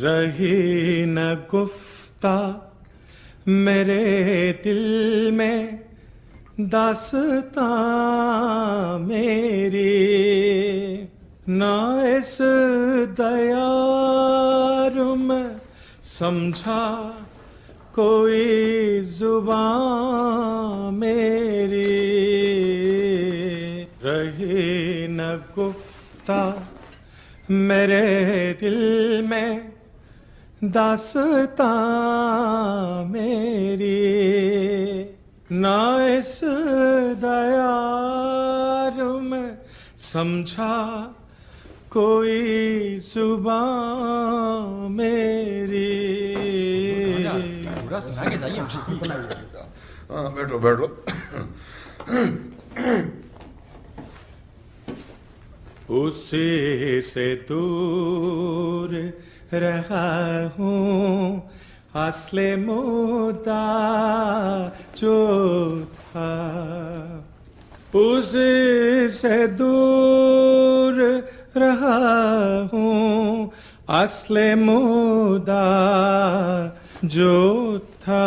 रही न गुफ्ता मेरे दिल में दास्तां मेरी, ना इस दयार में समझा कोई जुबां मेरी। रही न गुफ्ता मेरे दिल में दास्तां मेरी, ना इस दयार में समझा कोई जुबां मेरी। पूरा सुना के जाइए। बैठो बैठो। उसी से दूर रहा हूँ असले मुद्दा जो था, उसी से दूर रहा हूँ असले मुद्दा जो था।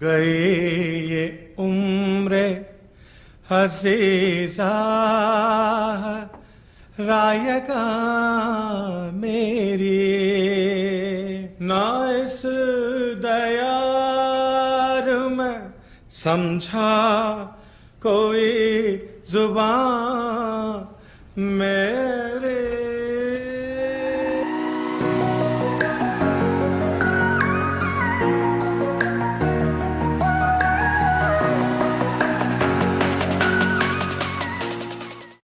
गई ये उम्र अज़ीज़ा रायगा मेरी, ना इस दयार में समझा कोई जुबां मेरी।